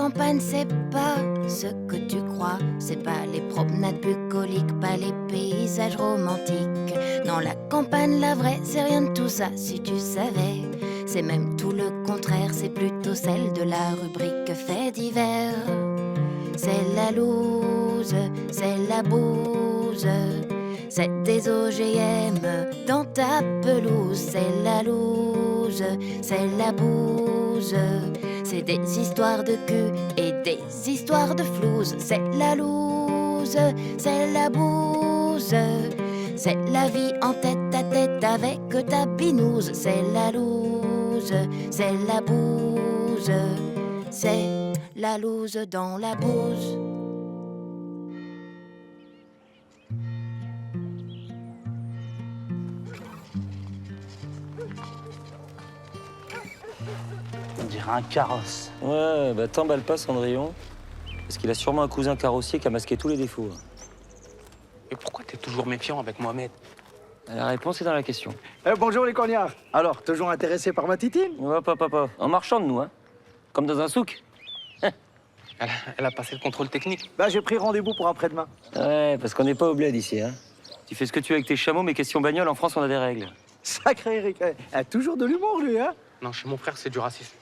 campagne, c'est pas ce que tu crois. C'est pas les promenades bucoliques, pas les paysages romantiques. Non, la campagne, la vraie, c'est rien de tout ça, si tu savais. C'est même tout le contraire, c'est plutôt celle de la rubrique faits divers. C'est la loose, c'est la bouse, c'est des OGM dans ta pelouse. C'est la loose, c'est la bouse, c'est des histoires de cul et des histoires de flouze. C'est la loose, c'est la bouse, c'est la vie en tête à tête avec ta binouse. C'est la loose, c'est la bouse, c'est la loose dans la bouse. On dirait un carrosse. Ouais, bah t'emballe pas, Cendrillon. Parce qu'il a sûrement un cousin carrossier qui a masqué tous les défauts. Et pourquoi t'es toujours méfiant avec Mohamed? La réponse est dans la question. Bonjour les cognards. Alors, toujours intéressé par ma titine? Ouais, papa. En marchand de nous, hein. Comme dans un souk. Elle a passé le contrôle technique. Bah, j'ai pris rendez-vous pour après-demain. Ouais, parce qu'on n'est pas au bled ici, hein. Tu fais ce que tu veux avec tes chameaux, mais question bagnole, en France, on a des règles. Sacré Eric. A toujours de l'humour, lui, hein? Non, chez mon frère, c'est du racisme.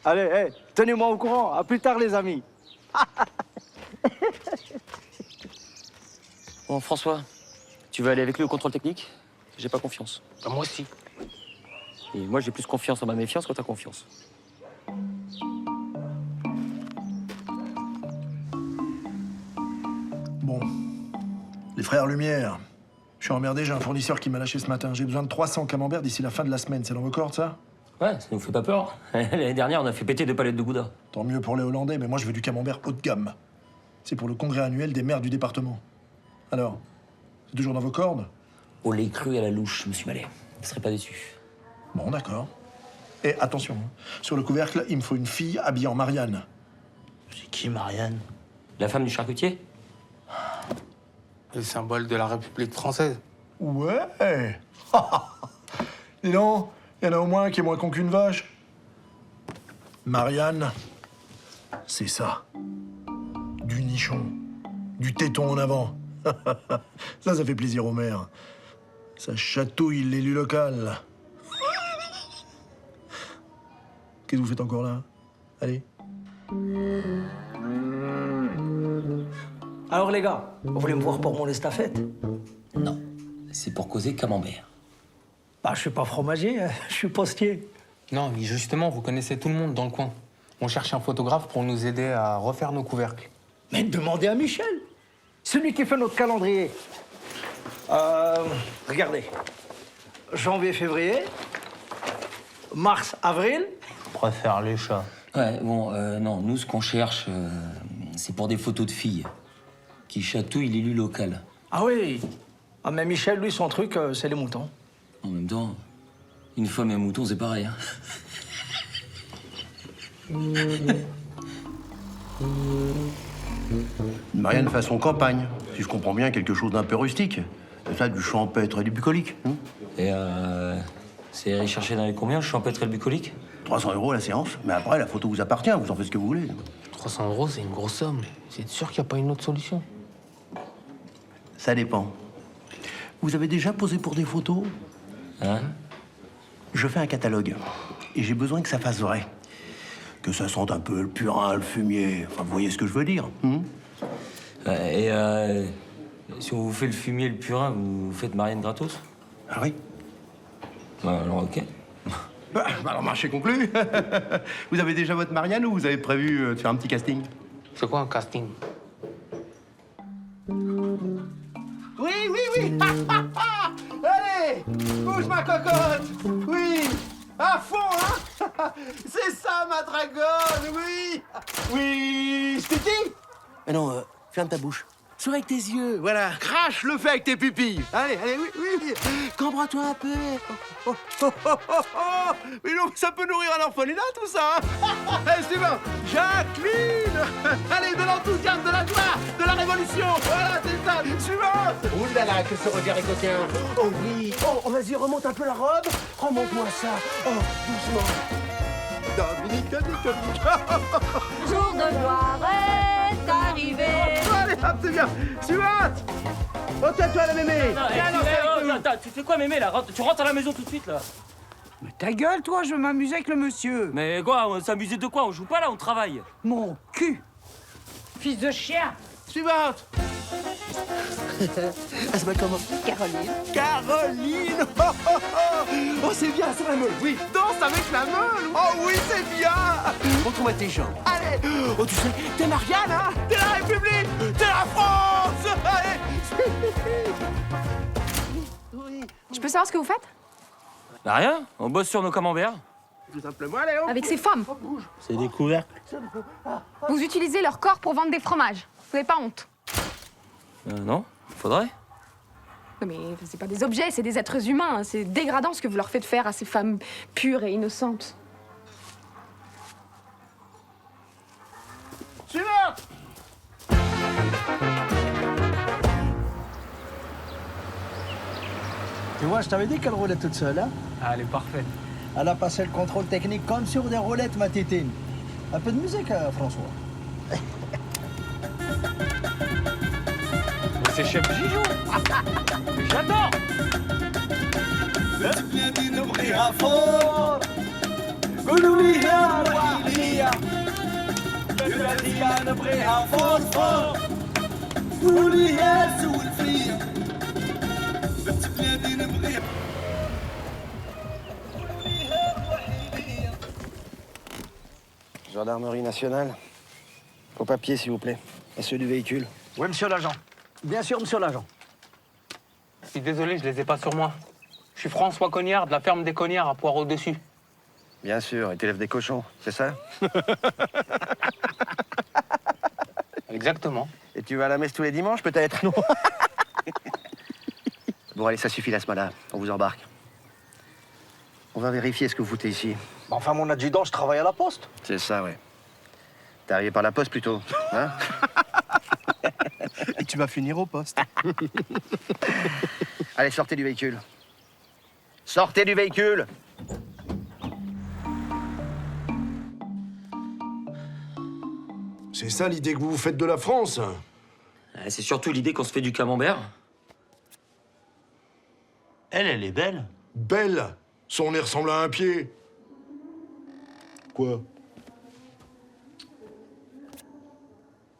Allez, tenez-moi au courant. À plus tard, les amis. Bon, François, tu veux aller avec lui au contrôle technique? J'ai pas confiance. Bah, moi aussi. Et moi, j'ai plus confiance en ma méfiance que ta confiance. Bon, les frères Lumière, je suis emmerdé, j'ai un fournisseur qui m'a lâché ce matin. J'ai besoin de 300 camemberts d'ici la fin de la semaine. C'est dans vos cordes, ça? Ouais, ça nous fait pas peur. L'année dernière, on a fait péter 2 palettes de gouda. Tant mieux pour les Hollandais, mais moi je veux du camembert haut de gamme. C'est pour le congrès annuel des maires du département. Alors, c'est toujours dans vos cordes? Au lait cru à la louche, monsieur Mallet. Vous serez pas déçu. Bon, d'accord. Et attention, hein, sur le couvercle, il me faut une fille habillée en Marianne. C'est qui, Marianne? La femme du charcutier? Le symbole de la République française. Ouais. Dis donc, il y en a au moins un qui est moins con qu'une vache. Marianne, c'est ça. Du nichon, du téton en avant. Ça fait plaisir aux mères. Ça chatouille l'élu local. Qu'est-ce que vous faites encore là? Allez. Alors les gars, vous voulez me voir pour mon estafette? Non, c'est pour causer camembert. Bah je suis pas fromager, je suis postier. Non, mais justement, vous connaissez tout le monde dans le coin. On cherche un photographe pour nous aider à refaire nos couvercles. Mais demandez à Michel, celui qui fait notre calendrier. Regardez, janvier, février, mars, avril. Je préfère les chats. Ouais, bon, non, nous, ce qu'on cherche, c'est pour des photos de filles qui chatouillent l'élu local. Ah oui, ah, mais Michel, lui, son truc, c'est les moutons. En même temps, une femme et un mouton, c'est pareil, hein. Marianne façon campagne, si je comprends bien, quelque chose d'un peu rustique. C'est ça, du champêtre et du bucolique. Hein. Et c'est recherché dans les combien, le champêtre et le bucolique? 300 € la séance, mais après, la photo vous appartient, vous en faites ce que vous voulez. 300 €, c'est une grosse somme. Vous êtes sûr qu'il n'y a pas une autre solution? Ça dépend. Vous avez déjà posé pour des photos? Hein? Je fais un catalogue, et j'ai besoin que ça fasse vrai. Que ça sente un peu le purin, le fumier, enfin, vous voyez ce que je veux dire. Si on vous fait le fumier et le purin, vous faites Marianne gratos? Ah oui? Bah, alors, ok. Bah, alors, marché conclu. Vous avez déjà votre Marianne ou vous avez prévu de faire un petit casting? C'est quoi un casting? Oui. Allez, bouge ma cocotte. Oui, à fond, hein. C'est ça, ma dragonne, oui. Oui, je t'ai dit. Mais non, ferme ta bouche. Souris avec tes yeux, voilà. Crache le feu avec tes pupilles. Allez, oui. Cambre-toi un peu. Oh. Mais non, ça peut nourrir un orphelinat, tout ça. Allez, suivant. Jacqueline. Allez, de l'enthousiasme, de la joie, de la révolution. Voilà, c'est ça. Suivante. Ouh là là, que ce regard est coquin. Oh oui. Oh, vas-y, remonte un peu la robe. Remonte-moi ça. Oh, doucement. Jour de gloire est arrivé. Allez, hop, c'est bien. Suivante. Oh, toi, la mémé. Attends, tu fais quoi, mémé, là? Tu rentres à la maison tout de suite, là. Mais ta gueule, toi, je veux m'amuser avec le monsieur. Mais quoi, on s'amusait de quoi? On joue pas, là, on travaille. Mon cul. Fils de chien. Suivante. Elle s'appelle comment? Caroline. Caroline. Oh, c'est bien, c'est la meule. Oui, danse avec la meule. Oh oui, c'est bien. Montre-moi tes jambes. Allez. Oh, tu sais, t'es Marianne, hein? T'es la République. T'es la France. Allez. Oui. Je peux savoir ce que vous faites? Bah rien, on bosse sur nos camemberts. Tout simplement, allez, on Avec ces femmes. C'est des couvercles. Vous utilisez leur corps pour vendre des fromages. Vous n'avez pas honte? Non, faudrait. Non, mais c'est pas des objets, c'est des êtres humains. C'est dégradant ce que vous leur faites faire à ces femmes pures et innocentes. Suivante. Tu vois, je t'avais dit qu'elle roulait toute seule, hein? Ah, elle est parfaite. Elle a passé le contrôle technique comme sur des roulettes, ma tétine. Un peu de musique, François. C'est chef Gijou. J'adore. Gendarmerie nationale. Vos papiers, s'il vous plaît. Et ceux du véhicule. Oui, monsieur l'agent. Bien sûr, monsieur l'agent. Je suis désolé, je les ai pas sur moi. Je suis François Cognard de la ferme des Cognards à Poireau-Dessus. Bien sûr, et t'élèves des cochons, c'est ça? Exactement. Et tu vas à la messe tous les dimanches, peut-être? Non. Bon, allez, ça suffit, la smala. On vous embarque. On va vérifier ce que vous foutez ici. Enfin, mon adjudant, je travaille à la poste. C'est ça, ouais. T'es arrivé par la poste, plutôt, hein? Et tu vas finir au poste. Allez, sortez du véhicule. Sortez du véhicule! C'est ça l'idée que vous vous faites de la France? C'est surtout l'idée qu'on se fait du camembert. Elle est belle. Belle. Son nez ressemble à un pied. Quoi?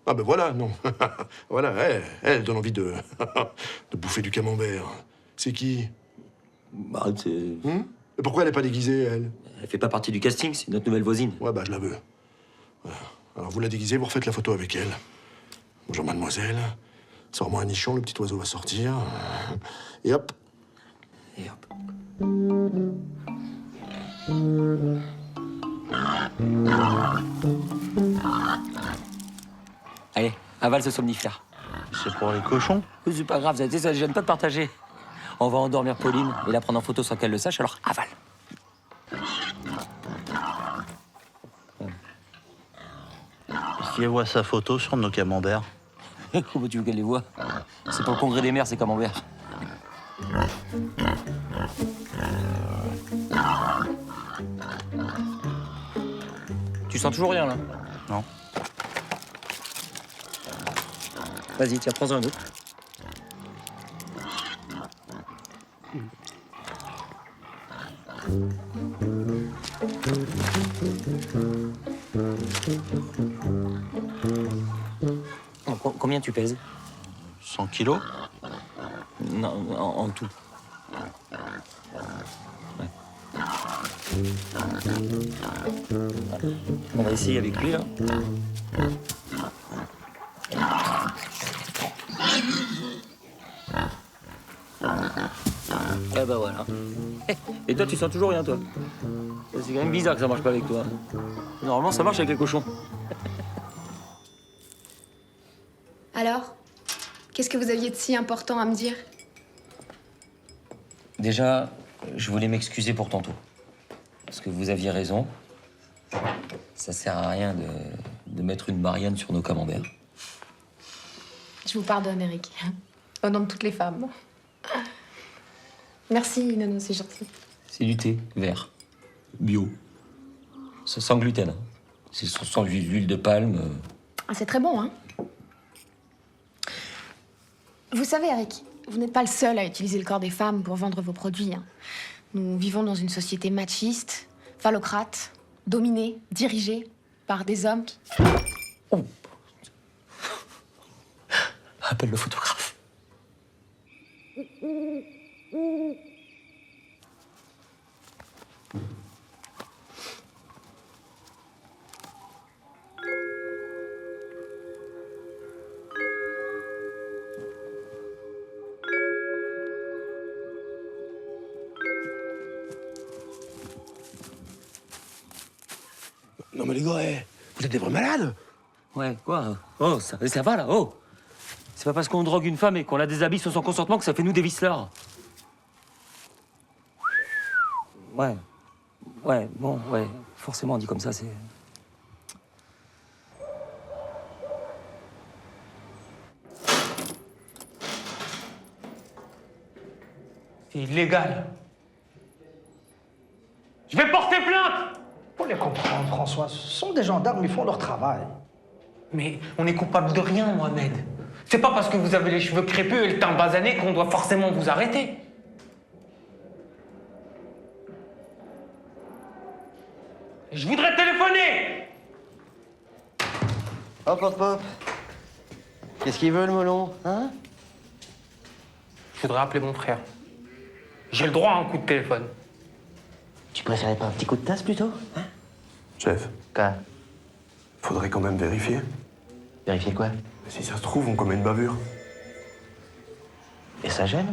Ah ben voilà, non. Voilà, elle donne envie de de bouffer du camembert. C'est qui? Bah, c'est... Et pourquoi elle n'est pas déguisée, elle? Elle fait pas partie du casting, c'est notre nouvelle voisine. Ouais, bah je la veux. Voilà. Alors vous la déguisez, vous refaites la photo avec elle. Bonjour mademoiselle. Sors-moi un nichon, le petit oiseau va sortir. Et hop. Et hop. Allez, avale ce somnifère. C'est pour les cochons. C'est pas grave, ça ne gêne pas de partager. On va endormir Pauline et la prendre en photo sans qu'elle le sache, alors avale. Qui voit sa photo sur nos camemberts? Comment tu veux qu'elle les voie? C'est pour le congrès des maires, ces camemberts. Tu sens toujours rien, là? Non. Vas-y, tiens, prends-en un autre. Combien tu pèses? 100 kilos. Non, en tout. Ouais. On va essayer avec lui, là. Eh ben voilà. Et toi, tu sens toujours rien, toi? C'est quand même bizarre que ça marche pas avec toi. Normalement, ça marche avec les cochons. Alors, qu'est-ce que vous aviez de si important à me dire? Déjà, je voulais m'excuser pour tantôt. Parce que vous aviez raison. Ça sert à rien de mettre une Marianne sur nos camemberts. Je vous pardonne, Eric. Au nom de toutes les femmes. Merci, Nono, c'est gentil. C'est du thé vert, bio. C'est sans gluten. Hein. C'est sans huile de palme. Ah, c'est très bon, hein. Vous savez, Eric, vous n'êtes pas le seul à utiliser le corps des femmes pour vendre vos produits. Hein. Nous vivons dans une société machiste, phallocrate, dominée, dirigée par des hommes qui... Oh. Appelle le photographe. Non mais les gars, vous êtes des vrais malades. Ouais, quoi? Oh, ça va là, oh! C'est pas parce qu'on drogue une femme et qu'on la déshabille sans son consentement que ça fait nous des vicelards. Ouais. Ouais, bon, ouais. Forcément, dit comme ça, c'est... C'est illégal. Je vais porter plainte! Faut les comprendre, François. Ce sont des gendarmes, ils font leur travail. Mais on est coupable de rien, Mohamed. C'est pas parce que vous avez les cheveux crépus et le teint basané qu'on doit forcément vous arrêter. Je voudrais téléphoner! Hop, hop, hop. Qu'est-ce qu'il veut, le melon, hein? Je voudrais appeler mon frère. J'ai le droit à un coup de téléphone. Tu préférais pas un petit coup de tasse, plutôt, hein? Chef, Quoi? faudrait quand même vérifier. Vérifier quoi? Si ça se trouve, on commet une bavure. Et ça gêne?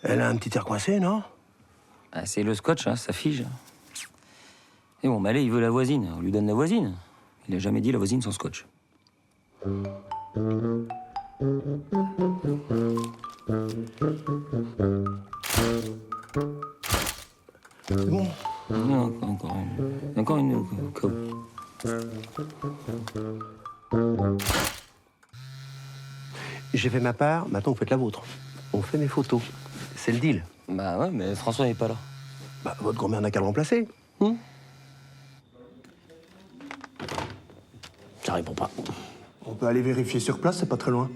Elle a un petit air coincé, non? Ah, c'est le scotch, hein, ça fige. Et bon, Malais, il veut la voisine. On lui donne la voisine. Il a jamais dit la voisine sans scotch. Bon. Non, encore une. Encore une. J'ai fait ma part, maintenant vous faites la vôtre. On fait mes photos. C'est le deal. Bah ouais, mais François n'est pas là. Bah, votre grand-mère n'a qu'à le remplacer. Ça répond pas. On peut aller vérifier sur place, c'est pas très loin.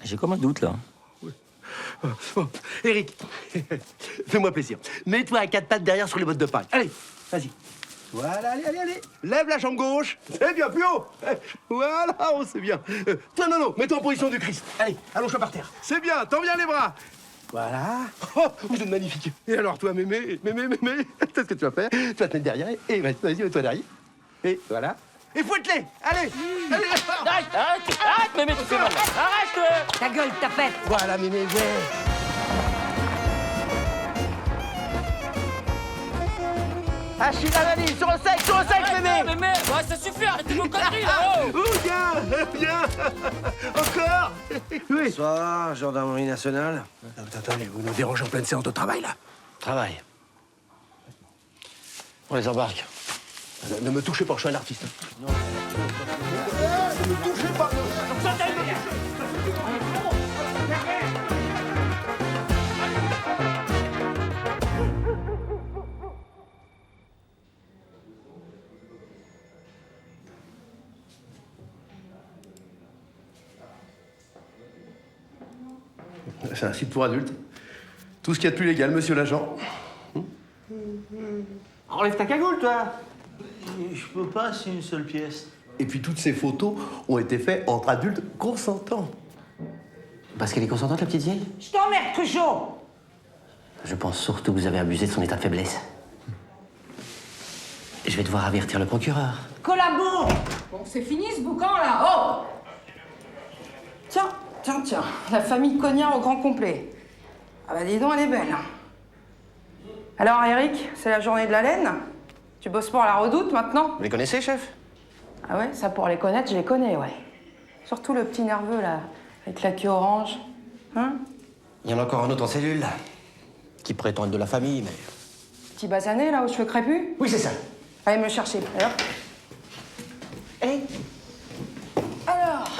J'ai comme un doute, là. Bon, Eric, fais-moi plaisir. Mets-toi à quatre pattes derrière sur les bottes de Pâques. Allez, vas-y. Voilà, allez. Lève la jambe gauche. C'est bien, plus haut. Voilà, oh, c'est bien. Toi, non, mets-toi en position du Christ. Allez, allonge-toi par terre. C'est bien, tends bien les bras. Voilà. Oh, vous êtes magnifique. Et alors, toi, mémé, c'est ce que tu vas faire. Tu vas te mettre derrière et vas-y, mets-toi derrière. Et voilà. Et fouette-les. Allez. Arrête, mémé, tu fais mal. Arrête! Ta gueule, tapette. Voilà, mémé, ouais. Achille la vanille, sur le sec, mémé. Mémé, ouais, ça suffit, arrêtez vos conneries, là, oh! Bien. Encore. Oui. Bonsoir, gendarmerie nationale. Attendez, vous nous dérangez en pleine séance de travail, là. Travail. On les embarque. Ne me touchez pas, je suis un artiste. Ne me touchez pas. C'est un site pour adultes. Tout ce qu'il y a de plus légal, monsieur l'agent. Enlève ta cagoule, toi. Je peux pas, c'est une seule pièce. Et puis toutes ces photos ont été faites entre adultes consentants. Parce qu'elle est consentante, la petite vieille? Je t'emmerde, Cruchot. Je pense surtout que vous avez abusé de son état de faiblesse. Je vais devoir avertir le procureur. Collabo. Bon, c'est fini ce boucan, là. Oh. Tiens. La famille Cognard au grand complet. Ah bah dis donc, elle est belle. Alors, Eric, c'est la journée de la laine? Tu bosses pas à la Redoute, maintenant? Vous les connaissez, chef? Ah ouais, ça, pour les connaître, je les connais, ouais. Surtout le petit nerveux, là, avec la queue orange. Hein? Il y en a encore un autre en cellule, qui prétend être de la famille, mais... petit basané, là, aux cheveux crépus? Oui, c'est ça. Allez me le chercher, alors. Alors,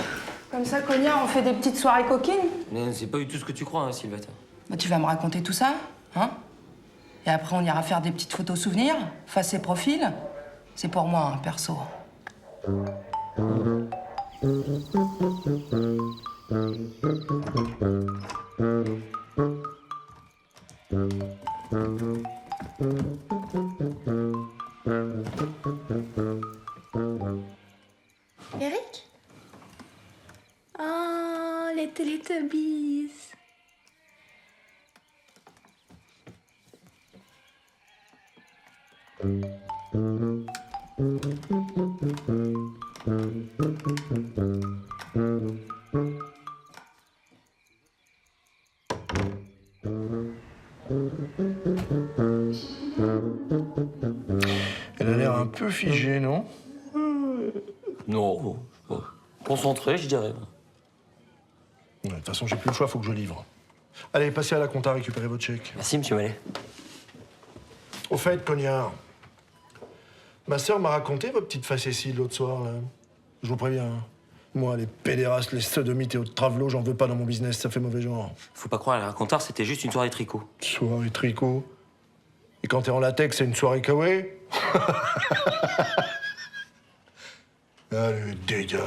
comme ça, Cognard, on fait des petites soirées coquines? Mais c'est pas du tout ce que tu crois, hein, Sylvette. Bah, tu vas me raconter tout ça, hein? Et après, on ira faire des petites photos souvenirs, face et profil. C'est pour moi, hein, perso. Eric? Oh, les Teletubbies. Elle a l'air un peu figée, non? Non. Concentré, je dirais. De toute façon, j'ai plus le choix, faut que je livre. Allez, passez à la compta, récupérez votre chèque. Merci, monsieur Mallet. Au fait, Cognard, ma sœur m'a raconté votre petite facétie de l'autre soir, là. Je vous préviens, hein. Moi, les pédérastes, les sodomites et autres travelots, j'en veux pas dans mon business, ça fait mauvais genre. Faut pas croire, la racontard, c'était juste une soirée tricot. Soirée tricot. Et quand t'es en latex, c'est une soirée kawaii. Allez, dégage.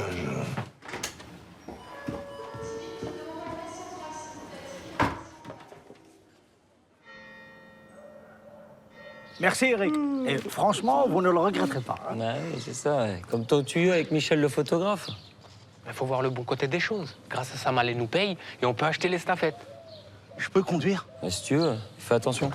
Merci, Eric. Et franchement, vous ne le regretterez pas. Ah oui, c'est ça, ouais. Comme ton tuyau avec Michel le photographe. Il faut voir le bon côté des choses. Grâce à ça, Mallet nous paye et on peut acheter les staffettes. Je peux conduire? Bah, si tu veux, fais attention.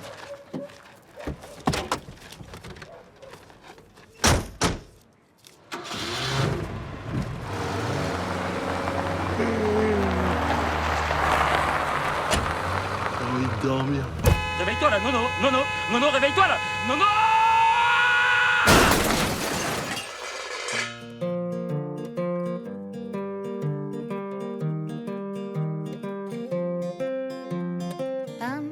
J'ai envie de dormir. Réveille-toi là, Nono, réveille-toi là, Nono! Pam,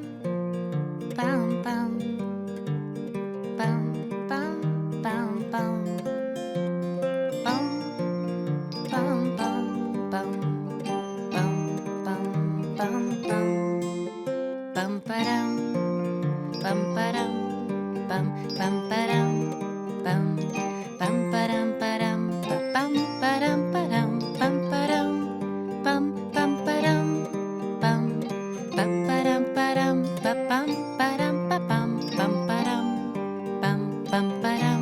pam, pam. Pam, pam, pam, pam. Pam, pam, pam, pam. Pam, pam, pam, pam. Pam, param. Pam, param. Pam, pam, param. Pam, pam, param, param. Pam, param, param. Pam, param. Pam, pam, param. Pam, pam, param, param. Pam, param, pam, pam, pam, param. Pam, pam, param.